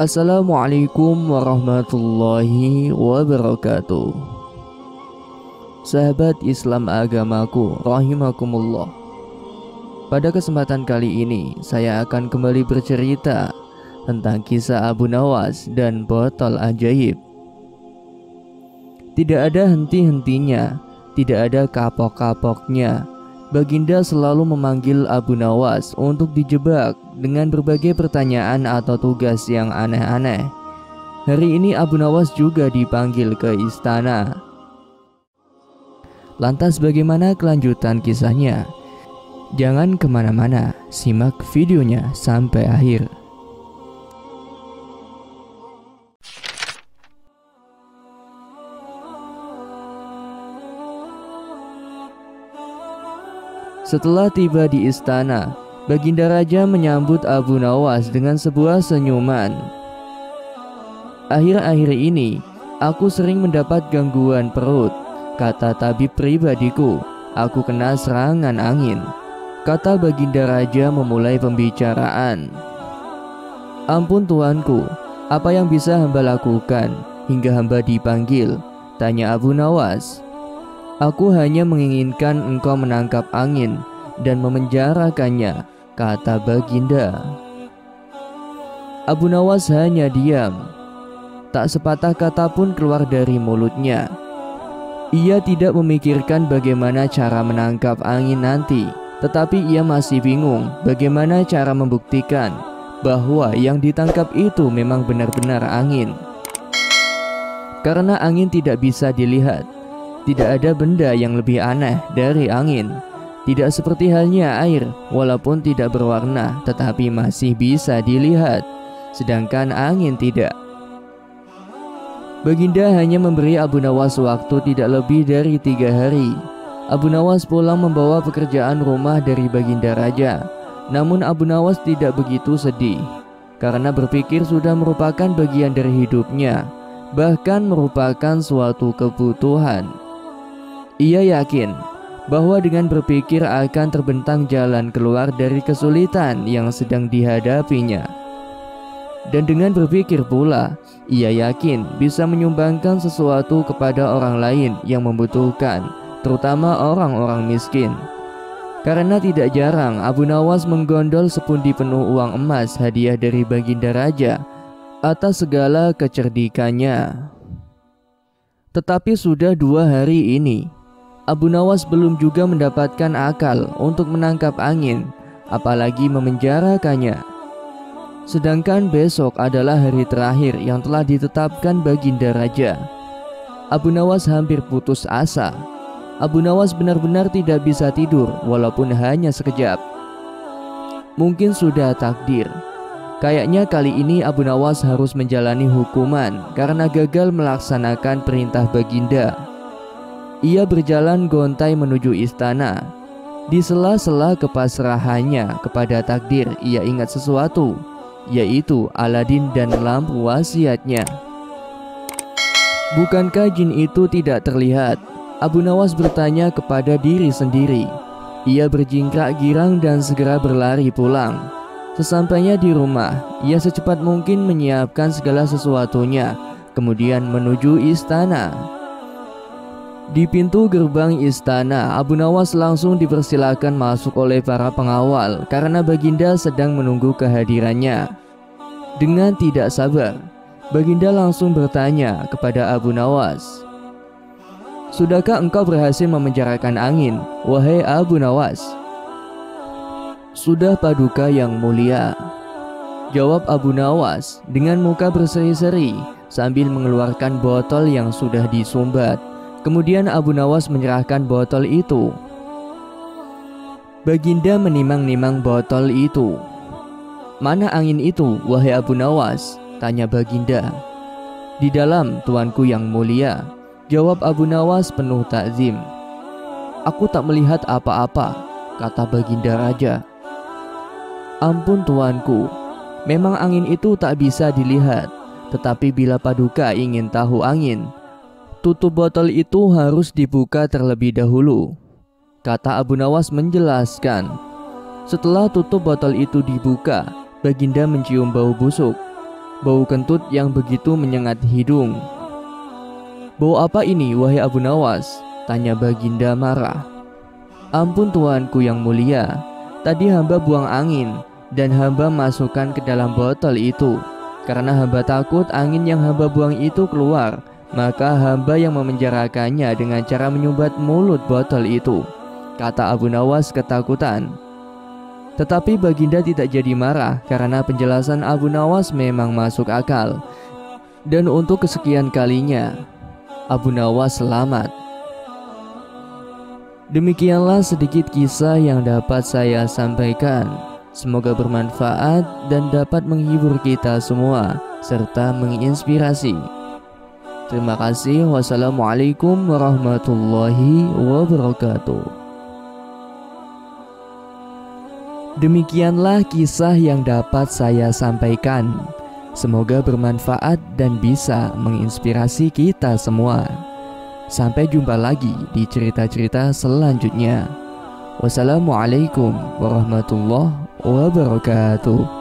Assalamualaikum warahmatullahi wabarakatuh. Sahabat Islam agamaku, rahimakumullah. Pada kesempatan kali ini saya akan kembali bercerita tentang kisah Abu Nawas dan botol ajaib. Tidak ada henti-hentinya, tidak ada kapok-kapoknya. Baginda selalu memanggil Abu Nawas untuk dijebak dengan berbagai pertanyaan atau tugas yang aneh-aneh. Hari ini Abu Nawas juga dipanggil ke istana. Lantas bagaimana kelanjutan kisahnya? Jangan kemana-mana, simak videonya sampai akhir. Setelah tiba di istana, Baginda Raja menyambut Abu Nawas dengan sebuah senyuman. Akhir-akhir ini, aku sering mendapat gangguan perut, kata tabib pribadiku. Aku kena serangan angin, kata Baginda Raja memulai pembicaraan. Ampun tuanku, apa yang bisa hamba lakukan hingga hamba dipanggil? Tanya Abu Nawas. Aku hanya menginginkan engkau menangkap angin dan memenjarakannya, kata Baginda. Abu Nawas hanya diam. Tak sepatah kata pun keluar dari mulutnya. Ia tidak memikirkan bagaimana cara menangkap angin nanti, tetapi ia masih bingung bagaimana cara membuktikan bahwa yang ditangkap itu memang benar-benar angin. Karena angin tidak bisa dilihat, tidak ada benda yang lebih aneh dari angin. Tidak seperti halnya air, walaupun tidak berwarna tetapi masih bisa dilihat, sedangkan angin tidak. Baginda hanya memberi Abu Nawas waktu tidak lebih dari 3 hari. Abu Nawas pulang membawa pekerjaan rumah dari Baginda Raja. Namun Abu Nawas tidak begitu sedih, karena berpikir sudah merupakan bagian dari hidupnya, bahkan merupakan suatu kebutuhan. Ia yakin bahwa dengan berpikir akan terbentang jalan keluar dari kesulitan yang sedang dihadapinya. Dan dengan berpikir pula, ia yakin bisa menyumbangkan sesuatu kepada orang lain yang membutuhkan, terutama orang-orang miskin. Karena tidak jarang Abu Nawas menggondol sepundi penuh uang emas hadiah dari Baginda Raja atas segala kecerdikannya. Tetapi sudah 2 hari ini Abu Nawas belum juga mendapatkan akal untuk menangkap angin, apalagi memenjarakannya. Sedangkan besok adalah hari terakhir yang telah ditetapkan Baginda Raja. Abu Nawas hampir putus asa. Abu Nawas benar-benar tidak bisa tidur walaupun hanya sekejap. Mungkin sudah takdir. Kayaknya kali ini Abu Nawas harus menjalani hukuman karena gagal melaksanakan perintah Baginda. Ia berjalan gontai menuju istana. Di sela-sela kepasrahannya kepada takdir, ia ingat sesuatu, yaitu Aladin dan lampu wasiatnya. Bukankah jin itu tidak terlihat? Abu Nawas bertanya kepada diri sendiri. Ia berjingkrak girang dan segera berlari pulang. Sesampainya di rumah, ia secepat mungkin menyiapkan segala sesuatunya, kemudian menuju istana. Di pintu gerbang istana, Abu Nawas langsung dipersilakan masuk oleh para pengawal karena Baginda sedang menunggu kehadirannya. Dengan tidak sabar, Baginda langsung bertanya kepada Abu Nawas, "Sudahkah engkau berhasil memenjarakan angin, wahai Abu Nawas?" "Sudah Paduka yang mulia," jawab Abu Nawas dengan muka berseri-seri sambil mengeluarkan botol yang sudah disumbat. Kemudian Abu Nawas menyerahkan botol itu. Baginda menimang-nimang botol itu. "Mana angin itu, wahai Abu Nawas?" tanya Baginda. "Di dalam, tuanku yang mulia," jawab Abu Nawas penuh takzim. "Aku tak melihat apa-apa," kata Baginda Raja. "Ampun tuanku, memang angin itu tak bisa dilihat. Tetapi bila Paduka ingin tahu angin, tutup botol itu harus dibuka terlebih dahulu," kata Abu Nawas menjelaskan. Setelah tutup botol itu dibuka, Baginda mencium bau busuk. bau kentut yang begitu menyengat hidung. "Bau apa ini, wahai Abu Nawas?" tanya Baginda marah. "Ampun tuanku yang mulia, tadi hamba buang angin dan hamba masukkan ke dalam botol itu. Karena hamba takut angin yang hamba buang itu keluar, maka hamba yang memenjarakannya dengan cara menyumbat mulut botol itu," kata Abu Nawas ketakutan. Tetapi Baginda tidak jadi marah karena penjelasan Abu Nawas memang masuk akal. Dan untuk kesekian kalinya, Abu Nawas selamat. Demikianlah sedikit kisah yang dapat saya sampaikan. Semoga bermanfaat dan dapat menghibur kita semua serta menginspirasi. Terima kasih. Wassalamualaikum warahmatullahi wabarakatuh. Demikianlah kisah yang dapat saya sampaikan. Semoga bermanfaat dan bisa menginspirasi kita semua. Sampai jumpa lagi di cerita-cerita selanjutnya. Wassalamualaikum warahmatullahi wabarakatuh.